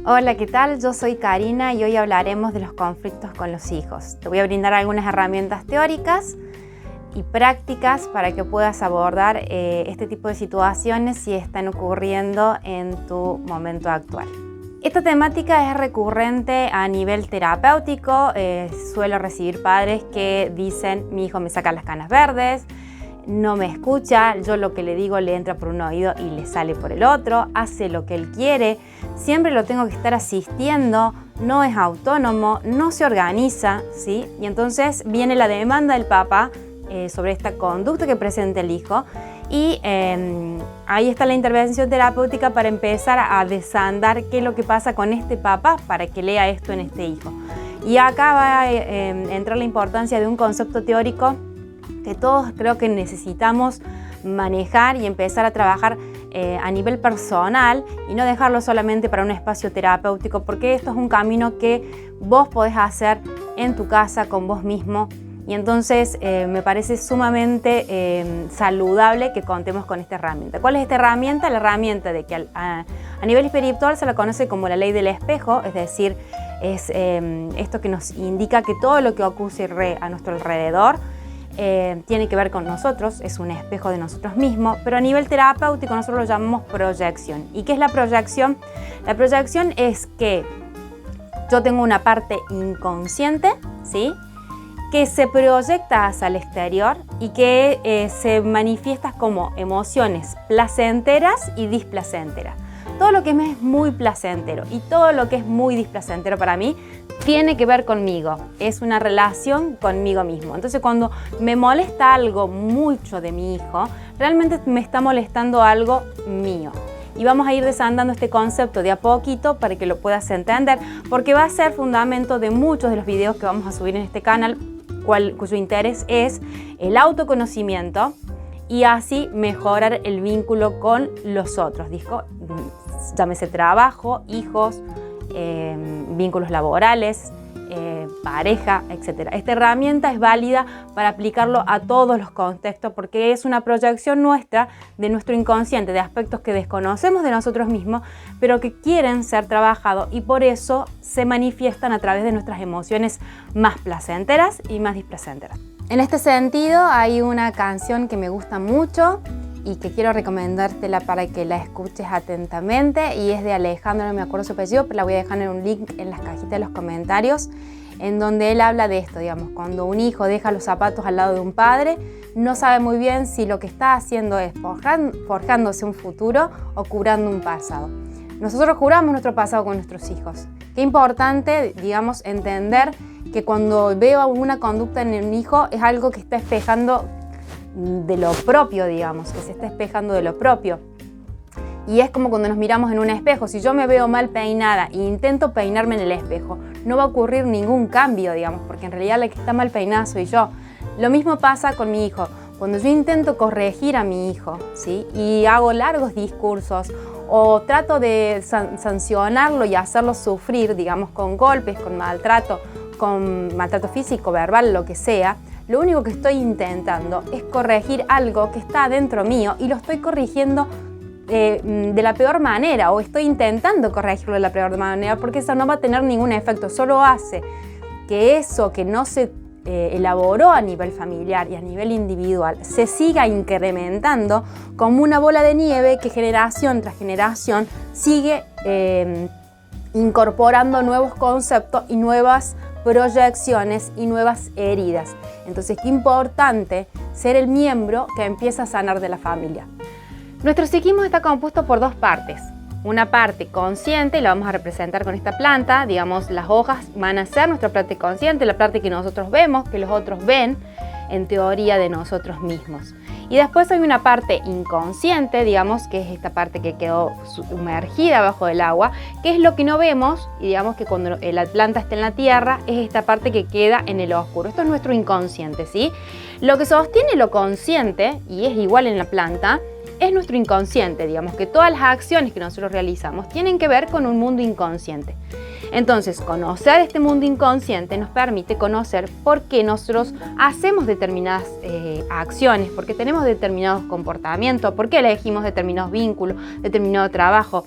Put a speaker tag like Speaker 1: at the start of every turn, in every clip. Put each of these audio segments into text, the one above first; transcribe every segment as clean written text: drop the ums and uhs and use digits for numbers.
Speaker 1: Hola, ¿qué tal? Yo soy Karina y hoy hablaremos de los conflictos con los hijos. Te voy a brindar algunas herramientas teóricas y prácticas para que puedas abordar este tipo de situaciones si están ocurriendo en tu momento actual. Esta temática es recurrente a nivel terapéutico. Suelo recibir padres que dicen: mi hijo me saca las canas verdes, no me escucha, yo lo que le digo le entra por un oído y le sale por el otro, hace lo que él quiere, siempre lo tengo que estar asistiendo, no es autónomo, no se organiza, ¿sí? Y entonces viene la demanda del papá sobre esta conducta que presenta el hijo y ahí está la intervención terapéutica para empezar a desandar qué es lo que pasa con este papá para que lea esto en este hijo. Y acá va a entrar la importancia de un concepto teórico que todos creo que necesitamos manejar y empezar a trabajar a nivel personal y no dejarlo solamente para un espacio terapéutico, porque esto es un camino que vos podés hacer en tu casa con vos mismo y entonces me parece sumamente saludable que contemos con esta herramienta. ¿Cuál es esta herramienta? La herramienta de que a nivel espiritual se la conoce como la ley del espejo, es decir, es esto que nos indica que todo lo que ocurre a nuestro alrededor tiene que ver con nosotros, es un espejo de nosotros mismos, pero a nivel terapéutico nosotros lo llamamos proyección. ¿Y qué es la proyección? La proyección es que yo tengo una parte inconsciente, ¿sí?, que se proyecta hacia el exterior y que se manifiesta como emociones placenteras y displacenteras. Todo lo que me es muy placentero y todo lo que es muy displacentero para mí tiene que ver conmigo, es una relación conmigo mismo. Entonces cuando me molesta algo mucho de mi hijo, realmente me está molestando algo mío. Y vamos a ir desandando este concepto de a poquito para que lo puedas entender, porque va a ser fundamento de muchos de los videos que vamos a subir en este canal, cuyo interés es el autoconocimiento y así mejorar el vínculo con los otros. Llámese trabajo, hijos, vínculos laborales, pareja, etc. Esta herramienta es válida para aplicarlo a todos los contextos porque es una proyección nuestra de nuestro inconsciente, de aspectos que desconocemos de nosotros mismos, pero que quieren ser trabajados y por eso se manifiestan a través de nuestras emociones más placenteras y más displacenteras. En este sentido, hay una canción que me gusta mucho y que quiero recomendártela para que la escuches atentamente y es de Alejandro, no me acuerdo su apellido, pero la voy a dejar en un link en las cajitas de los comentarios, en donde él habla de esto, cuando un hijo deja los zapatos al lado de un padre, no sabe muy bien si lo que está haciendo es forjándose un futuro o curando un pasado. Nosotros curamos nuestro pasado con nuestros hijos. Qué importante, entender que cuando veo una conducta en un hijo es algo que está espejando de lo propio, que se está espejando de lo propio. Y es como cuando nos miramos en un espejo. Si yo me veo mal peinada e intento peinarme en el espejo, no va a ocurrir ningún cambio, porque en realidad la que está mal peinada soy yo. Lo mismo pasa con mi hijo. Cuando yo intento corregir a mi hijo, ¿sí?, y hago largos discursos o trato de sancionarlo y hacerlo sufrir, con golpes, con maltrato físico, verbal, lo que sea, lo único que estoy intentando es corregir algo que está dentro mío y lo estoy corrigiendo de la peor manera, o estoy intentando corregirlo de la peor manera, porque eso no va a tener ningún efecto, solo hace que eso que no se elaboró a nivel familiar y a nivel individual se siga incrementando como una bola de nieve que generación tras generación sigue incorporando nuevos conceptos y nuevas proyecciones y nuevas heridas. Entonces, qué importante ser el miembro que empieza a sanar de la familia. Nuestro psiquismo está compuesto por dos partes. Una parte consciente, la vamos a representar con esta planta, las hojas van a ser nuestra parte consciente, la parte que nosotros vemos, que los otros ven, en teoría de nosotros mismos. Y después hay una parte inconsciente, digamos, que es esta parte que quedó sumergida bajo el agua, que es lo que no vemos, y digamos que cuando la planta está en la tierra, es esta parte que queda en el oscuro. Esto es nuestro inconsciente, ¿sí? Lo que sostiene lo consciente, y es igual en la planta, es nuestro inconsciente, digamos que todas las acciones que nosotros realizamos tienen que ver con un mundo inconsciente. Entonces, conocer este mundo inconsciente nos permite conocer por qué nosotros hacemos determinadas acciones, por qué tenemos determinados comportamientos, por qué elegimos determinados vínculos, determinado trabajo.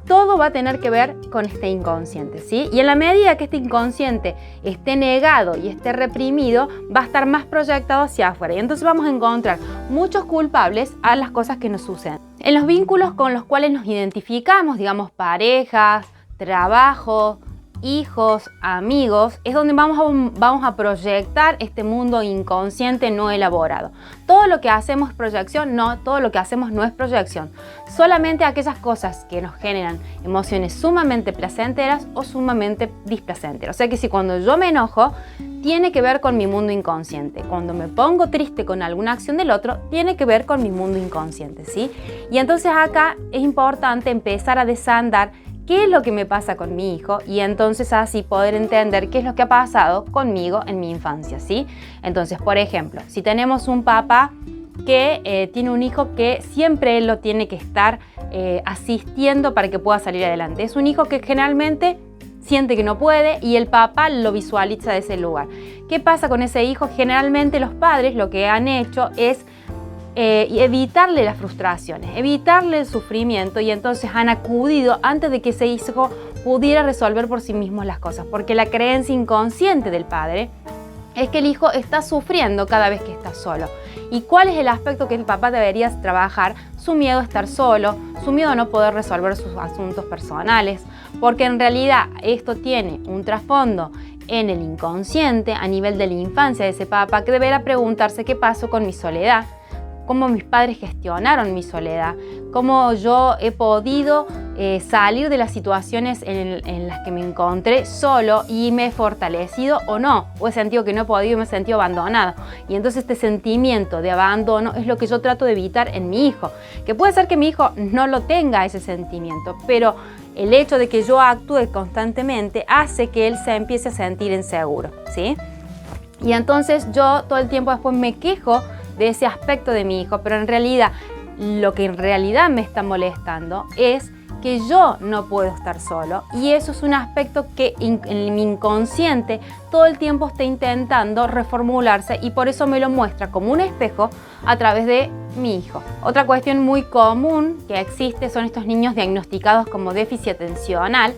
Speaker 1: Todo va a tener que ver con este inconsciente, ¿sí? Y en la medida que este inconsciente esté negado y esté reprimido, va a estar más proyectado hacia afuera. Y entonces vamos a encontrar muchos culpables a las cosas que nos suceden. En los vínculos con los cuales nos identificamos, digamos parejas, trabajo, hijos, amigos, es donde vamos a proyectar este mundo inconsciente no elaborado. Todo lo que hacemos es proyección, no, todo lo que hacemos no es proyección. Solamente aquellas cosas que nos generan emociones sumamente placenteras o sumamente displacenteras. O sea que si cuando yo me enojo, tiene que ver con mi mundo inconsciente. Cuando me pongo triste con alguna acción del otro, tiene que ver con mi mundo inconsciente, ¿sí? Y entonces acá es importante empezar a desandar qué es lo que me pasa con mi hijo y entonces así poder entender qué es lo que ha pasado conmigo en mi infancia, ¿sí? Entonces, por ejemplo, si tenemos un papá que tiene un hijo que siempre él lo tiene que estar asistiendo para que pueda salir adelante. Es un hijo que generalmente siente que no puede y el papá lo visualiza de ese lugar. ¿Qué pasa con ese hijo? Generalmente los padres lo que han hecho es evitarle las frustraciones, evitarle el sufrimiento y entonces han acudido antes de que ese hijo pudiera resolver por sí mismo las cosas, porque la creencia inconsciente del padre es que el hijo está sufriendo cada vez que está solo. ¿Y cuál es el aspecto que el papá debería trabajar? Su miedo a estar solo, su miedo a no poder resolver sus asuntos personales, porque en realidad esto tiene un trasfondo en el inconsciente a nivel de la infancia de ese papá que deberá preguntarse qué pasó con mi soledad, cómo mis padres gestionaron mi soledad, cómo yo he podido salir de las situaciones en las que me encontré solo y me he fortalecido o no, o he sentido que no he podido y me he sentido abandonado. Y entonces este sentimiento de abandono es lo que yo trato de evitar en mi hijo, que puede ser que mi hijo no lo tenga ese sentimiento, pero el hecho de que yo actúe constantemente hace que él se empiece a sentir inseguro, ¿sí? Y entonces yo todo el tiempo después me quejo de ese aspecto de mi hijo, pero en realidad lo que en realidad me está molestando es que yo no puedo estar solo y eso es un aspecto que en mi inconsciente todo el tiempo está intentando reformularse y por eso me lo muestra como un espejo a través de mi hijo. Otra cuestión muy común que existe son estos niños diagnosticados como déficit atencional,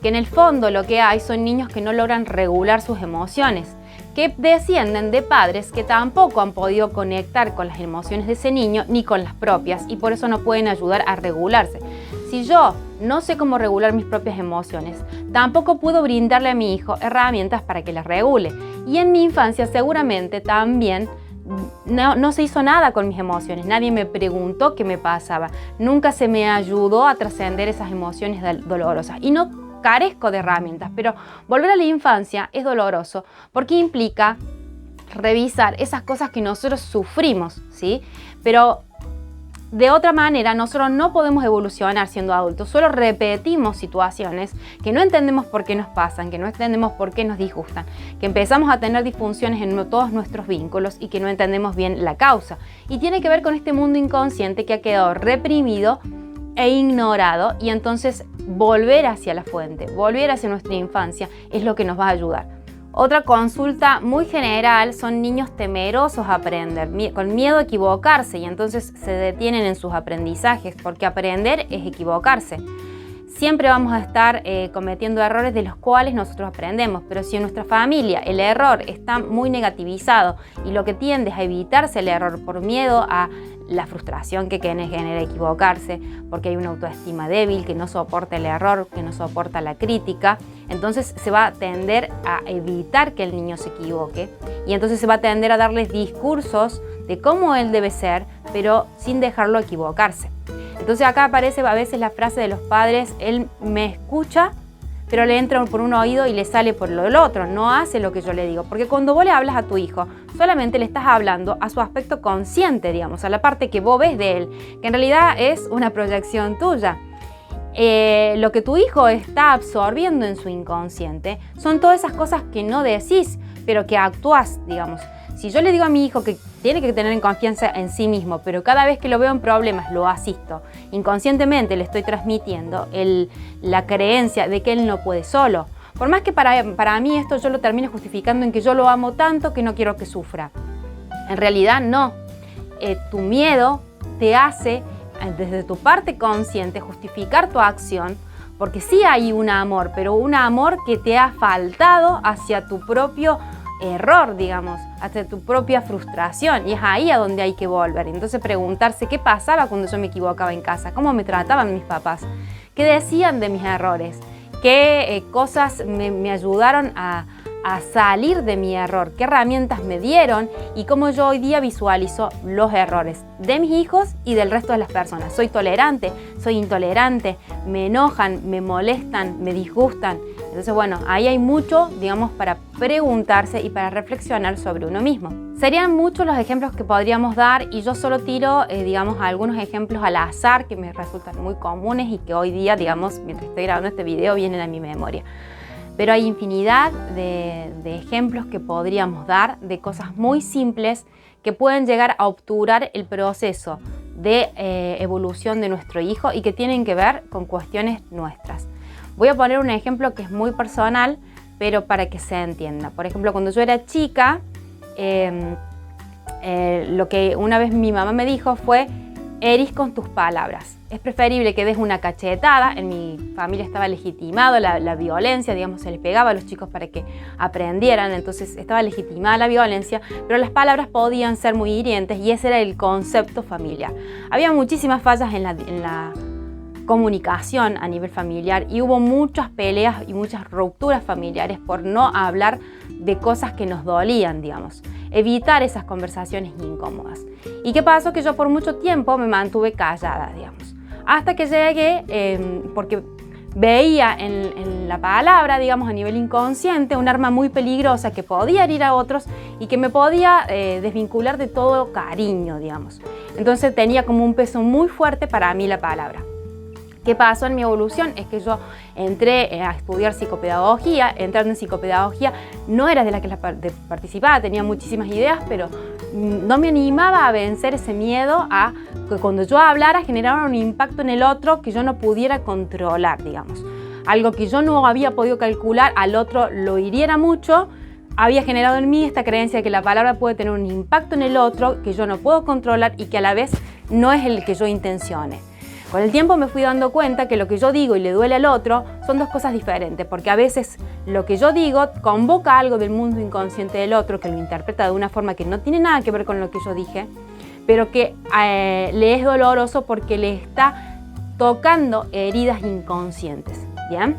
Speaker 1: que en el fondo lo que hay son niños que no logran regular sus emociones, que descienden de padres que tampoco han podido conectar con las emociones de ese niño ni con las propias y por eso no pueden ayudar a regularse. Si yo no sé cómo regular mis propias emociones, tampoco puedo brindarle a mi hijo herramientas para que las regule. Y en mi infancia seguramente también no se hizo nada con mis emociones, nadie me preguntó qué me pasaba, nunca se me ayudó a trascender esas emociones dolorosas y no carezco de herramientas, pero volver a la infancia es doloroso porque implica revisar esas cosas que nosotros sufrimos, ¿sí? Pero de otra manera nosotros no podemos evolucionar siendo adultos, solo repetimos situaciones que no entendemos por qué nos pasan, que no entendemos por qué nos disgustan, que empezamos a tener disfunciones en todos nuestros vínculos y que no entendemos bien la causa. Y tiene que ver con este mundo inconsciente que ha quedado reprimido e ignorado y entonces volver hacia la fuente, volver hacia nuestra infancia es lo que nos va a ayudar. Otra consulta muy general son niños temerosos a aprender, con miedo a equivocarse y entonces se detienen en sus aprendizajes porque aprender es equivocarse. Siempre vamos a estar cometiendo errores de los cuales nosotros aprendemos, pero si en nuestra familia el error está muy negativizado y lo que tiende es a evitarse el error por miedo a la frustración que genera equivocarse, porque hay una autoestima débil que no soporta el error, que no soporta la crítica, entonces se va a tender a evitar que el niño se equivoque y entonces se va a tender a darles discursos de cómo él debe ser, pero sin dejarlo equivocarse. Entonces acá aparece a veces la frase de los padres, él me escucha, pero le entra por un oído y le sale por el otro, no hace lo que yo le digo. Porque cuando vos le hablas a tu hijo, solamente le estás hablando a su aspecto consciente, digamos, a la parte que vos ves de él, que en realidad es una proyección tuya. Lo que tu hijo está absorbiendo en su inconsciente son todas esas cosas que no decís, pero que actúas, digamos. Si yo le digo a mi hijo que tiene que tener confianza en sí mismo, pero cada vez que lo veo en problemas lo asisto, inconscientemente le estoy transmitiendo la creencia de que él no puede solo. Por más que para mí esto yo lo termino justificando en que yo lo amo tanto que no quiero que sufra. En realidad no. Tu miedo te hace, desde tu parte consciente, justificar tu acción, porque sí hay un amor, pero un amor que te ha faltado hacia tu propio error, digamos, hacia tu propia frustración, y es ahí a donde hay que volver. Entonces preguntarse qué pasaba cuando yo me equivocaba en casa, cómo me trataban mis papás, qué decían de mis errores, qué cosas me ayudaron a salir de mi error, qué herramientas me dieron y cómo yo hoy día visualizo los errores de mis hijos y del resto de las personas. Soy tolerante, soy intolerante, me enojan, me molestan, me disgustan. Entonces, bueno, ahí hay mucho, digamos, para preguntarse y para reflexionar sobre uno mismo. Serían muchos los ejemplos que podríamos dar y yo solo tiro, digamos, algunos ejemplos al azar que me resultan muy comunes y que hoy día, digamos, mientras estoy grabando este video, vienen a mi memoria. Pero hay infinidad de ejemplos que podríamos dar de cosas muy simples que pueden llegar a obturar el proceso de evolución de nuestro hijo y que tienen que ver con cuestiones nuestras. Voy a poner un ejemplo que es muy personal, pero para que se entienda. Por ejemplo, cuando yo era chica, lo que una vez mi mamá me dijo fue: herís con tus palabras. Es preferible que des una cachetada. En mi familia estaba legitimado la violencia, digamos, se les pegaba a los chicos para que aprendieran, entonces estaba legitimada la violencia, pero las palabras podían ser muy hirientes y ese era el concepto familiar. Había muchísimas fallas en la comunicación a nivel familiar y hubo muchas peleas y muchas rupturas familiares por no hablar de cosas que nos dolían, digamos. Evitar esas conversaciones incómodas. ¿Y qué pasó? Que yo por mucho tiempo me mantuve callada, digamos. Hasta que llegué, porque veía en la palabra, digamos, a nivel inconsciente, un arma muy peligrosa que podía herir a otros y que me podía desvincular de todo cariño, digamos. Entonces tenía como un peso muy fuerte para mí la palabra. ¿Qué pasó en mi evolución? Es que yo entré a estudiar psicopedagogía. Entrando en psicopedagogía no era de la que participaba, tenía muchísimas ideas, pero no me animaba a vencer ese miedo a que cuando yo hablara generara un impacto en el otro que yo no pudiera controlar, digamos. Algo que yo no había podido calcular, al otro lo hiriera mucho, había generado en mí esta creencia de que la palabra puede tener un impacto en el otro que yo no puedo controlar y que a la vez no es el que yo intencione. Con el tiempo me fui dando cuenta que lo que yo digo y le duele al otro son dos cosas diferentes, porque a veces lo que yo digo convoca algo del mundo inconsciente del otro que lo interpreta de una forma que no tiene nada que ver con lo que yo dije, pero que le es doloroso porque le está tocando heridas inconscientes, ¿bien?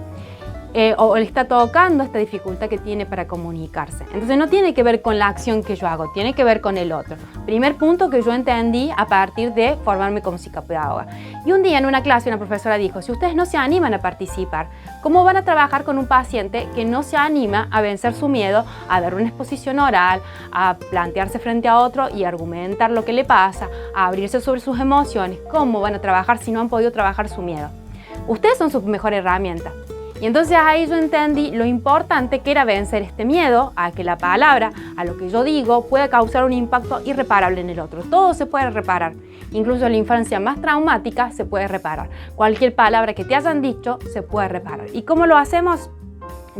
Speaker 1: O le está tocando esta dificultad que tiene para comunicarse. Entonces no tiene que ver con la acción que yo hago, tiene que ver con el otro. Primer punto que yo entendí a partir de formarme como psicopedagoga. Y un día en una clase una profesora dijo: si ustedes no se animan a participar, ¿cómo van a trabajar con un paciente que no se anima a vencer su miedo, a dar una exposición oral, a plantearse frente a otro y argumentar lo que le pasa, a abrirse sobre sus emociones? ¿Cómo van a trabajar si no han podido trabajar su miedo? Ustedes son su mejor herramienta. Y entonces ahí yo entendí lo importante que era vencer este miedo a que la palabra, a lo que yo digo, pueda causar un impacto irreparable en el otro. Todo se puede reparar, incluso la infancia más traumática se puede reparar. Cualquier palabra que te hayan dicho se puede reparar. ¿Y cómo lo hacemos?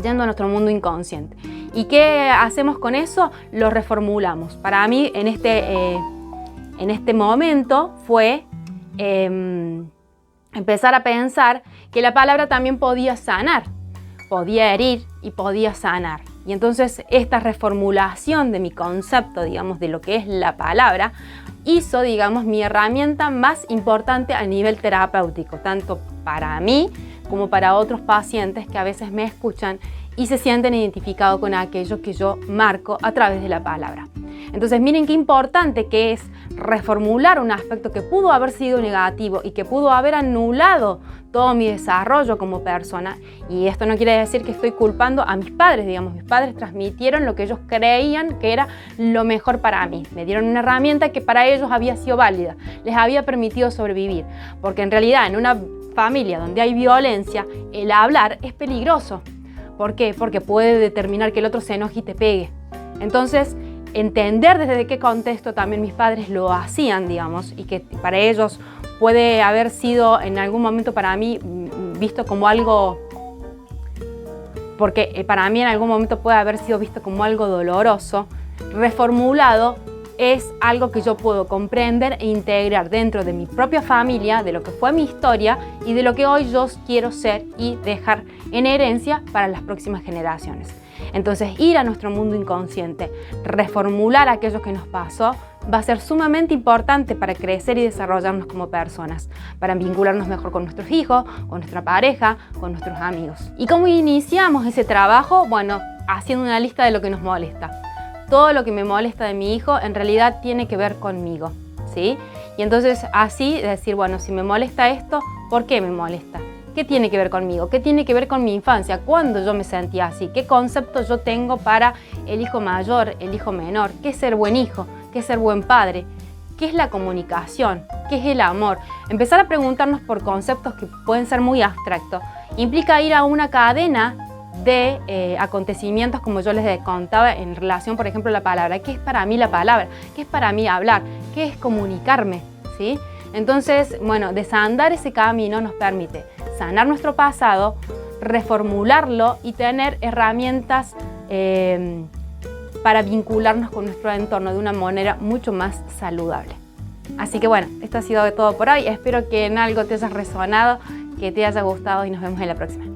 Speaker 1: Yendo a nuestro mundo inconsciente. ¿Y qué hacemos con eso? Lo reformulamos. Para mí en este momento fue empezar a pensar que la palabra también podía sanar, podía herir y podía sanar. Y entonces esta reformulación de mi concepto, digamos, de lo que es la palabra, hizo, digamos, mi herramienta más importante a nivel terapéutico, tanto para mí como para otros pacientes que a veces me escuchan y se sienten identificados con aquello que yo marco a través de la palabra. Entonces miren qué importante que es reformular un aspecto que pudo haber sido negativo y que pudo haber anulado todo mi desarrollo como persona. Y esto no quiere decir que estoy culpando a mis padres, digamos, mis padres transmitieron lo que ellos creían que era lo mejor para mí. Me dieron una herramienta que para ellos había sido válida, les había permitido sobrevivir. Porque en realidad en una familia donde hay violencia, el hablar es peligroso. ¿Por qué? Porque puede determinar que el otro se enoje y te pegue. Entonces, entender desde qué contexto también mis padres lo hacían, digamos, y que para ellos puede haber sido en algún momento para mí visto como algo, porque para mí en algún momento puede haber sido visto como algo doloroso, reformulado, es algo que yo puedo comprender e integrar dentro de mi propia familia, de lo que fue mi historia y de lo que hoy yo quiero ser y dejar en herencia para las próximas generaciones. Entonces, ir a nuestro mundo inconsciente, reformular aquello que nos pasó, va a ser sumamente importante para crecer y desarrollarnos como personas, para vincularnos mejor con nuestros hijos, con nuestra pareja, con nuestros amigos. ¿Y cómo iniciamos ese trabajo? Bueno, haciendo una lista de lo que nos molesta. Todo lo que me molesta de mi hijo en realidad tiene que ver conmigo, ¿sí? Y entonces así decir, bueno, si me molesta esto, ¿por qué me molesta? ¿Qué tiene que ver conmigo? ¿Qué tiene que ver con mi infancia? ¿Cuándo yo me sentía así? ¿Qué concepto yo tengo para el hijo mayor, el hijo menor? ¿Qué es ser buen hijo? ¿Qué es ser buen padre? ¿Qué es la comunicación? ¿Qué es el amor? Empezar a preguntarnos por conceptos que pueden ser muy abstractos. Implica ir a una cadena de acontecimientos, como yo les contaba, en relación, por ejemplo, a la palabra. ¿Qué es para mí la palabra? ¿Qué es para mí hablar? ¿Qué es comunicarme? ¿Sí? Entonces, bueno, desandar ese camino nos permite sanar nuestro pasado, reformularlo y tener herramientas para vincularnos con nuestro entorno de una manera mucho más saludable. Así que bueno, esto ha sido todo por hoy. Espero que en algo te haya resonado, que te haya gustado y nos vemos en la próxima.